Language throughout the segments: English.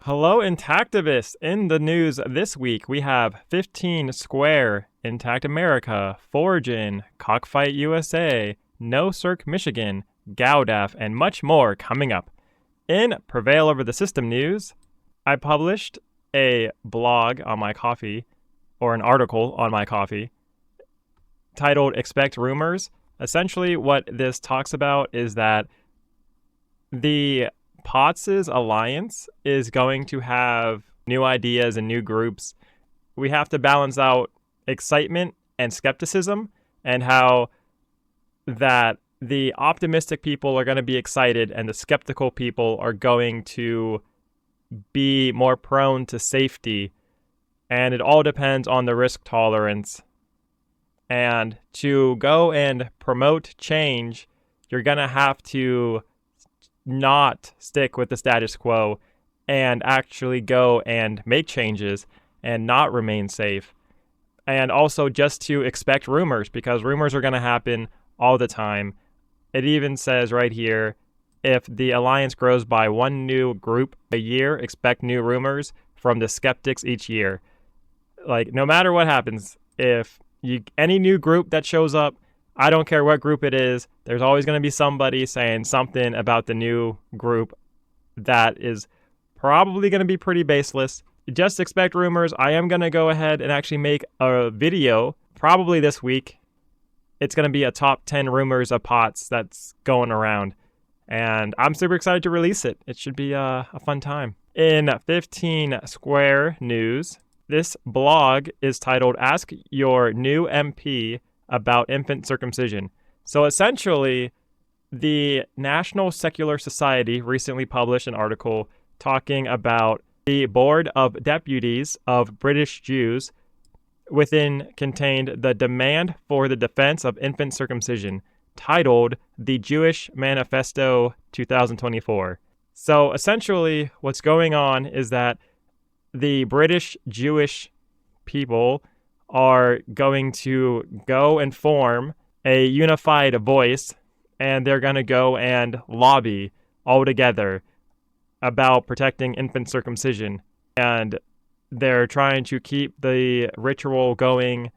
Hello, Intactivists! In the news this week, we have 15 Square, Intact America, Foregen, Cockfight USA, Nocirc Michigan, GALDEF, and much more coming up. In Prevail Over the System news, I published a blog on my coffee, or an article on my coffee, titled Expect Rumors. Essentially, what this talks about is that the POTS's alliance is going to have new ideas and new groups. We have to balance out excitement and skepticism, and how that the optimistic people are going to be excited and the skeptical people are going to be more prone to safety. And it all depends on the risk tolerance. And to go and promote change, you're going to have to not stick with the status quo and actually go and make changes and not remain safe. And also just to expect rumors, because rumors are going to happen all the time. It even says right here, if the alliance grows by one new group a year, expect new rumors from the skeptics each year. Like, no matter what happens, if any new group that shows up, I don't care what group it is, there's always going to be somebody saying something about the new group that is probably going to be pretty baseless. Just expect rumors. I am going to go ahead and actually make a video probably this week. It's going to be a top 10 rumors of POTS that's going around. And I'm super excited to release it. It should be a fun time. In 15 Square news, this blog is titled Ask Your New MP About Infant Circumcision. So essentially, the National Secular Society recently published an article talking about the Board of Deputies of British Jews within contained the demand for the defense of infant circumcision, titled The Jewish Manifesto 2024. So essentially, what's going on is that the British Jewish people are going to go and form a unified voice, and they're going to go and lobby all together about protecting infant circumcision. And they're trying to keep the ritual going.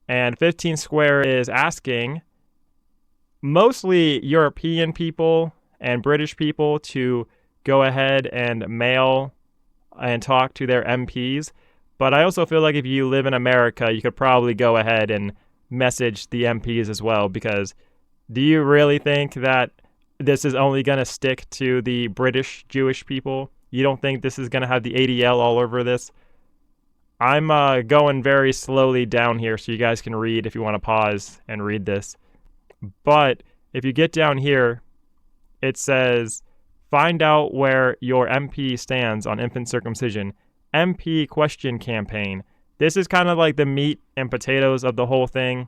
And 15 Square is asking mostly European people and British people to go ahead and mail and talk to their MPs. But I also feel like if you live in America, you could probably go ahead and message the MPs as well, because do you really think that this is only going to stick to the British Jewish people? You don't think this is going to have the ADL all over this? I'm going very slowly down here so you guys can read if you want to pause and read this. But if you get down here, it says, find out where your MP stands on infant circumcision. MP question campaign. This is kind of like the meat and potatoes of the whole thing.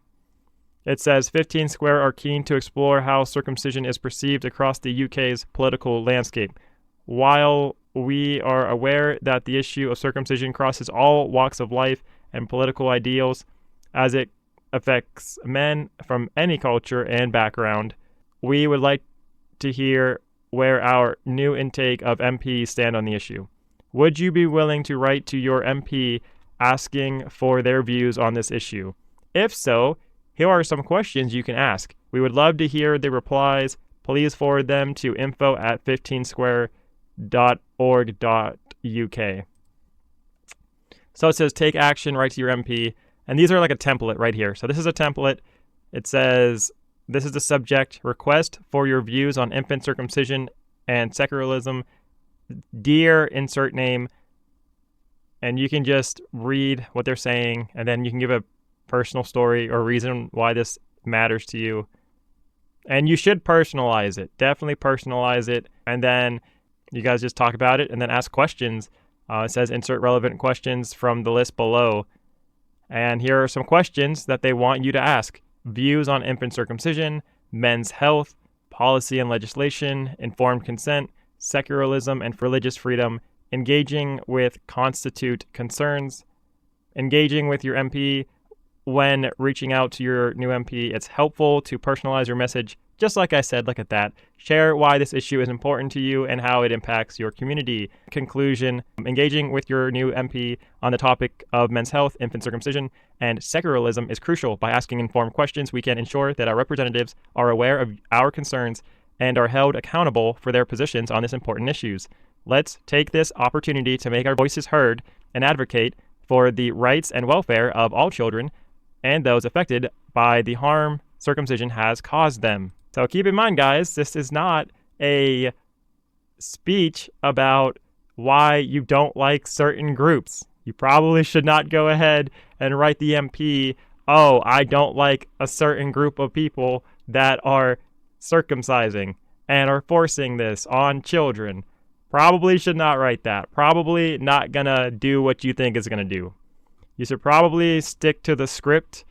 It says 15 Square are keen to explore how circumcision is perceived across the UK's political landscape. While we are aware that the issue of circumcision crosses all walks of life and political ideals, as it affects men from any culture and background, we would like to hear where our new intake of MPs stand on the issue. Would you be willing to write to your MP asking for their views on this issue? If so, here are some questions you can ask. We would love to hear the replies. Please forward them to info@15square.org.uk. So it says take action, write to your MP. And these are like a template right here. So this is a template. It says, this is the subject, request for your views on infant circumcision and secularism. Dear insert name, and you can just read what they're saying, and then you can give a personal story or reason why this matters to you. And you should personalize it. Definitely personalize it. And then you guys just talk about it and then ask questions. It says insert relevant questions from the list below. And here are some questions that they want you to ask. Views on infant circumcision, men's health, policy and legislation, informed consent, secularism and religious freedom, engaging with constitute concerns, engaging with your MP when reaching out to your new MP, it's helpful to personalize your message. Just like I said, look at that. Share why this issue is important to you and how it impacts your community. Conclusion, engaging with your new MP on the topic of men's health, infant circumcision, and secularism is crucial. By asking informed questions, we can ensure that our representatives are aware of our concerns and are held accountable for their positions on these important issues. Let's take this opportunity to make our voices heard and advocate for the rights and welfare of all children and those affected by the harm circumcision has caused them. So keep in mind, guys, this is not a speech about why you don't like certain groups. You probably should not go ahead and write the MP, oh, I don't like a certain group of people that are circumcising and are forcing this on children. Probably should not write that. Probably not gonna do what you think it's gonna do. You should probably stick to the script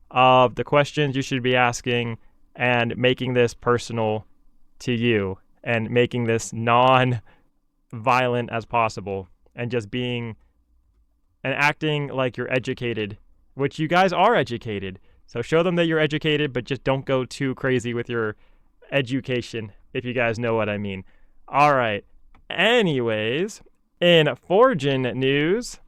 of the questions you should be asking and making this personal to you and making this non-violent as possible and just being and acting like you're educated, which you guys are educated. So show them that you're educated, but just don't go too crazy with your education, if you guys know what I mean. All right. Anyways, in Foregen news,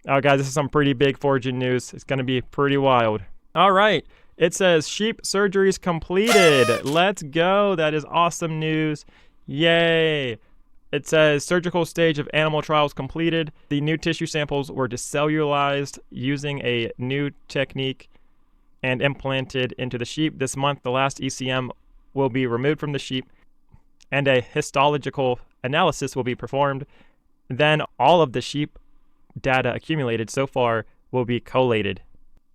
oh guys, this is some pretty big Foregen news. It's going to be pretty wild. All right. It says sheep surgeries completed. Let's go. That is awesome news. Yay. It says surgical stage of animal trials completed. The new tissue samples were decellularized using a new technique and implanted into the sheep. This month, the last ECM will be removed from the sheep and a histological analysis will be performed. Then all of the sheep data accumulated so far will be collated,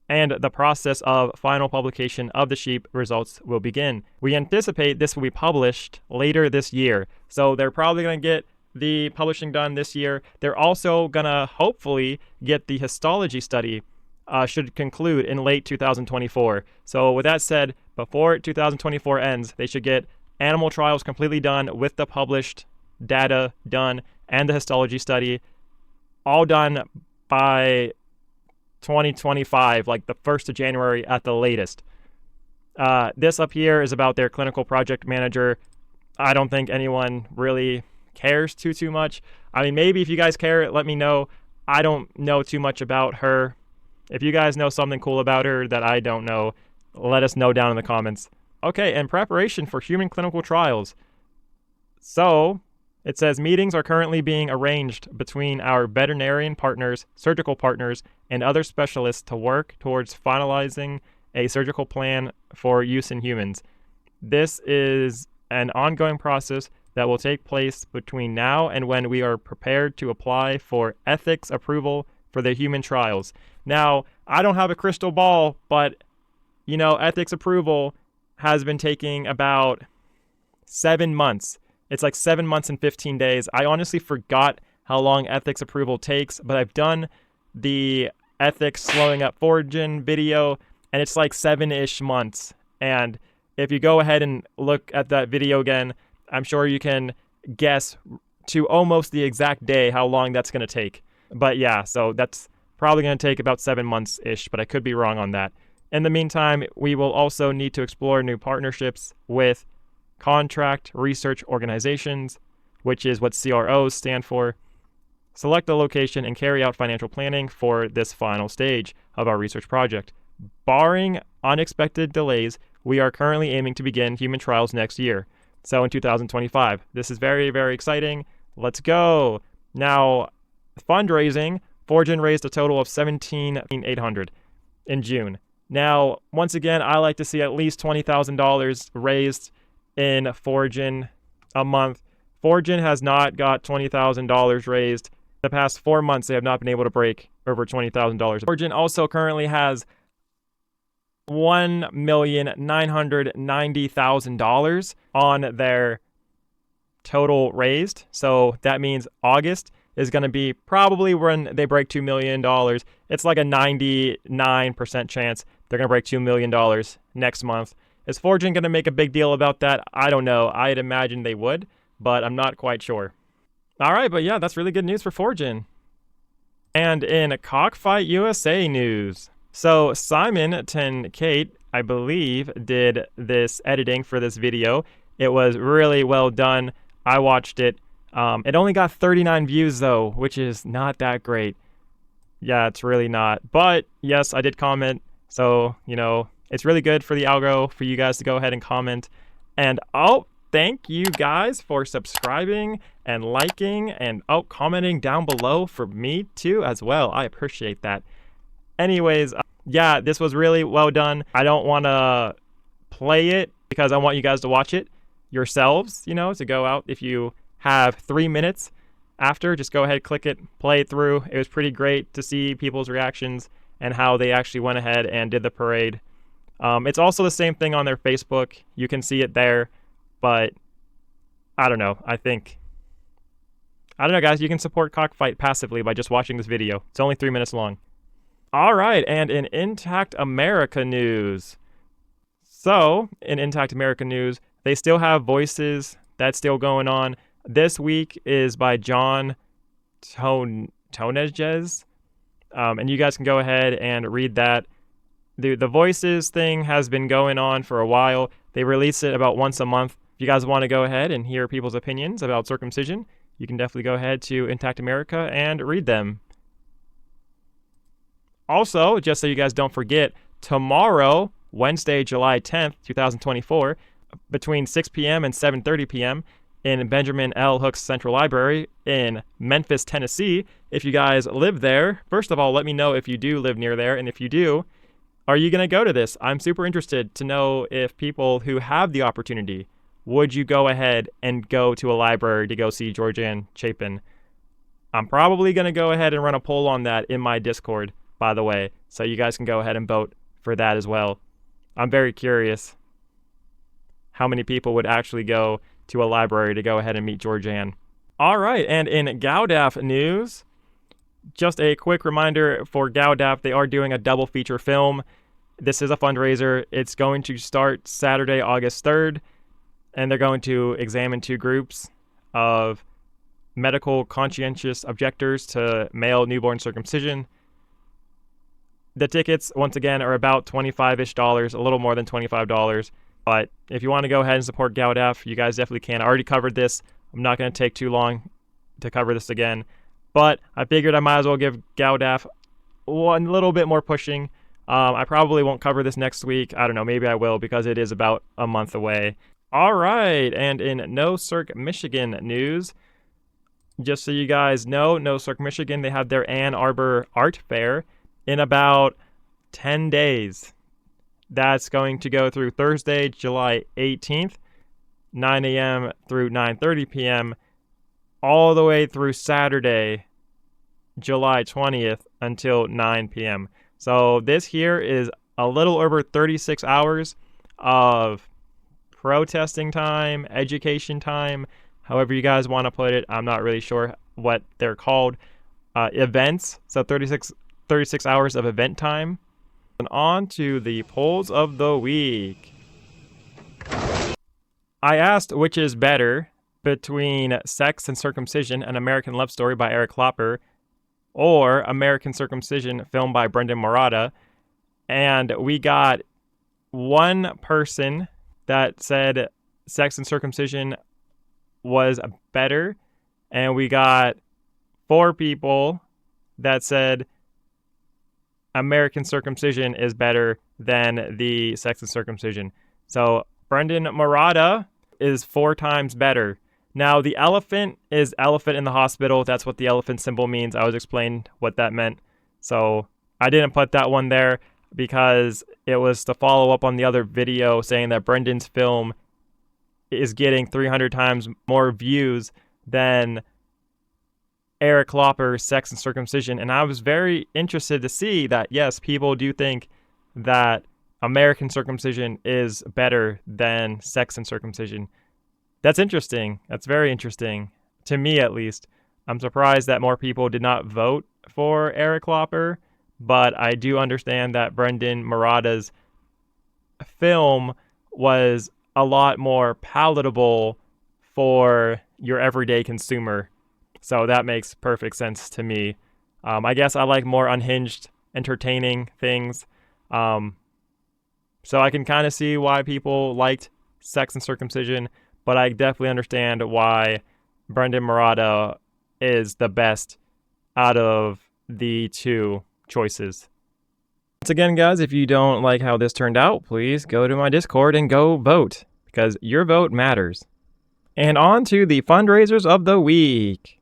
and the process of final publication of the sheep results will begin. We anticipate this will be published later this year. So they're probably going to get the publishing done this year. They're also going to hopefully get the histology study should conclude in late 2024. So with that said, before 2024 ends, they should get animal trials completely done with the published data done and the histology study all done by 2025, like the 1st of January at the latest. This up here is about their clinical project manager. I don't think anyone really cares too much. I mean, maybe if you guys care, let me know. I don't know too much about her. If you guys know something cool about her that I don't know, let us know down in the comments. Okay, in preparation for human clinical trials. So, it says meetings are currently being arranged between our veterinarian partners, surgical partners, and other specialists to work towards finalizing a surgical plan for use in humans. This is an ongoing process that will take place between now and when we are prepared to apply for ethics approval for the human trials. Now, I don't have a crystal ball, but, you know, ethics approval has been taking about 7 months. It's like 7 months and 15 days. I honestly forgot how long ethics approval takes, but I've done the ethics slowing up Foregen video, and it's like 7-ish months. And if you go ahead and look at that video again, I'm sure you can guess to almost the exact day how long that's going to take. But yeah, so that's probably going to take about 7 months-ish, but I could be wrong on that. In the meantime, we will also need to explore new partnerships with contract research organizations, which is what CROs stand for. Select a location and carry out financial planning for this final stage of our research project. Barring unexpected delays, we are currently aiming to begin human trials next year. So in 2025. This is very, very exciting. Let's go. Now, fundraising, Foregen raised a total of $17,800 in June. Now, once again, I like to see at least $20,000 raised in Foregen a month. Foregen has not got $20,000 raised. The past 4 months, they have not been able to break over $20,000. Foregen also currently has $1,990,000 on their total raised. So that means August is going to be probably when they break $2 million. It's like a 99% chance they're going to break $2 million next month. Is Foregen going to make a big deal about that? I don't know. I'd imagine they would, but I'm not quite sure. All right, but yeah, that's really good news for Foregen. And in Cockfight USA news, So Simon 10 Kate, I believe, did this editing for this video. It was really well done. I watched it. It only got 39 views though, which is not that great. Yeah, it's really not. But yes, I did comment. So, it's really good for the algo for you guys to go ahead and comment. And thank you guys for subscribing and liking and commenting down below for me too as well. I appreciate that. Anyways, yeah, this was really well done. I don't want to play it because I want you guys to watch it yourselves, to go out. If you have 3 minutes after, just go ahead, click it, play it through. It was pretty great to see people's reactions and how they actually went ahead and did the parade. It's also the same thing on their Facebook. You can see it there, but I don't know. I don't know, guys. You can support Cockfight passively by just watching this video. It's only 3 minutes long. All right, and in Intact America news. So, in Intact America news, they still have Voices. That's still going on. This week is by John Toneges. And you guys can go ahead and read that. The Voices thing has been going on for a while. They release it about once a month. If you guys want to go ahead and hear people's opinions about circumcision, you can definitely go ahead to Intact America and read them. Also, just so you guys don't forget, tomorrow, Wednesday, July 10th, 2024, between 6 p.m. and 7:30 p.m. in Benjamin L. Hooks Central Library in Memphis, Tennessee. If you guys live there, first of all, let me know if you do live near there. And if you do, are you going to go to this? I'm super interested to know if people who have the opportunity, would you go ahead and go to a library to go see Georgianne Chapin? I'm probably going to go ahead and run a poll on that in my Discord, by the way, so you guys can go ahead and vote for that as well. I'm very curious how many people would actually go to a library to go ahead and meet Georgianne. All right, and in GALDEF news, just a quick reminder for GALDEF, they are doing a double feature film. This is a fundraiser. It's going to start Saturday, August 3rd, and they're going to examine 2 groups of medical conscientious objectors to male newborn circumcision. The tickets, once again, are about $25-ish, a little more than $25. But if you want to go ahead and support GALDEF, you guys definitely can. I already covered this. I'm not going to take too long to cover this again. But I figured I might as well give GALDEF one little bit more pushing. I probably won't cover this next week. I don't know. Maybe I will because it is about a month away. All right. And in Nocirc Michigan news, just so you guys know, Nocirc Michigan, they have their Ann Arbor Art Fair in about 10 days. That's going to go through Thursday, July 18th, 9 a.m. through 9:30 p.m., all the way through Saturday, July 20th until 9 p.m. So this here is a little over 36 hours of protesting time, education time, however you guys want to put it. I'm not really sure what they're called. Events, so 36 hours of event time. And on to the polls of the week. I asked which is better between Sex and Circumcision, An American Love Story by Eric Klopper, or American Circumcision, film by Brendan Marotta. And we got one person that said Sex and Circumcision was better, and we got 4 people that said American Circumcision is better than the Sex and Circumcision. So Brendan Marotta is 4 times better. Now, the elephant is elephant in the hospital. That's what the elephant symbol means. I was explained what that meant. So I didn't put that one there because it was to follow up on the other video saying that Brendan's film is getting 300 times more views than Eric Klopper's Sex and Circumcision. And I was very interested to see that, yes, people do think that American Circumcision is better than Sex and Circumcision. That's interesting. That's very interesting. To me, at least. I'm surprised that more people did not vote for Eric Klopper, but I do understand that Brendan Marotta's film was a lot more palatable for your everyday consumer. So that makes perfect sense to me. I guess I like more unhinged entertaining things. So I can kind of see why people liked Sex and Circumcision, but I definitely understand why Brendan Murata is the best out of the two choices. Once again, guys, if you don't like how this turned out, please go to my Discord and go vote, because your vote matters. And on to the fundraisers of the week.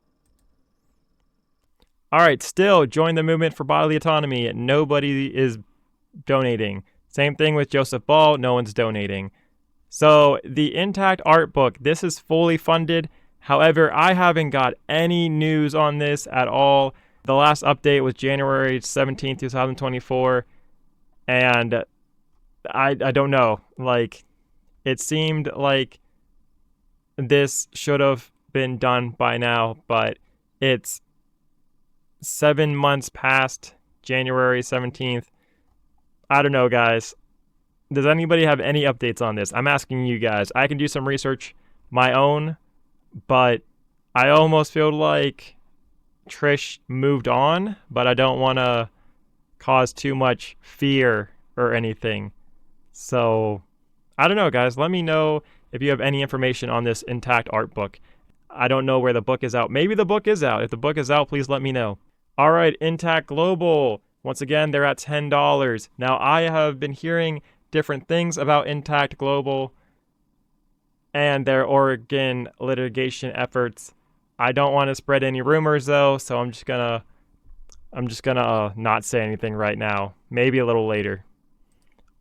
All right, still join the movement for bodily autonomy. Nobody is donating. Same thing with Joseph Ball. No one's donating. So the Intact art book, this is fully funded. However, I haven't got any news on this at all. The last update was January 17th, 2024. And I don't know. Like, it seemed like this should have been done by now, but it's 7 months past January 17th. I don't know, guys. Does anybody have any updates on this? I'm asking you guys. I can do some research my own, but I almost feel like Trish moved on, but I don't want to cause too much fear or anything. So, I don't know, guys. Let me know if you have any information on this Intact art book. I don't know where the book is out. Maybe the book is out. If the book is out, please let me know. All right, Intact Global. Once again, they're at $10. Now, I have been hearing different things about Intact Global and their Oregon litigation efforts. I don't want to spread any rumors though, so I'm just gonna not say anything right now. Maybe a little later.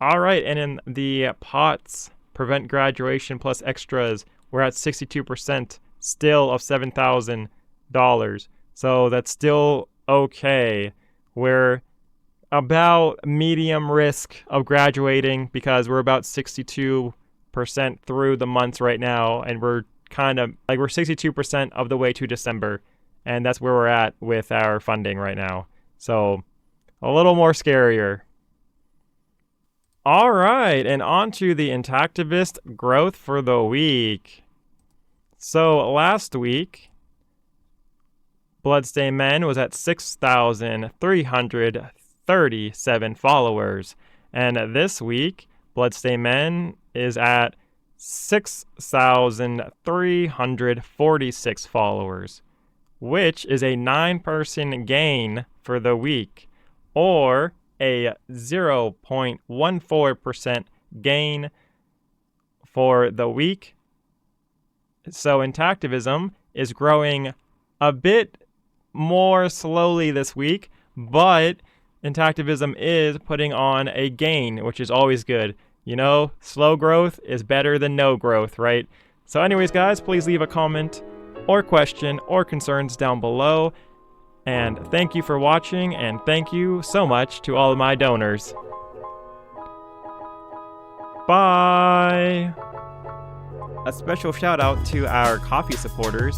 All right, and in the POTS, Prevent Graduation Plus Extras, we're at 62% still of $7,000. So that's still okay. We're about medium risk of graduating because we're about 62% through the months right now, and we're 62% of the way to December, and that's where we're at with our funding right now. So a little more scarier. All right, and on to the Intactivist growth for the week. So last week, Bloodstained Men was at 6,337 followers. And this week, Bloodstained Men is at 6,346 followers, which is a 9% gain for the week, or a 0.14% gain for the week. So Intactivism is growing a bit more slowly this week, but Intactivism is putting on a gain, which is always good. You know, slow growth is better than no growth, right? So anyways, guys, please leave a comment or question or concerns down below. And thank you for watching, and thank you so much to all of my donors. Bye! A special shout out to our coffee supporters,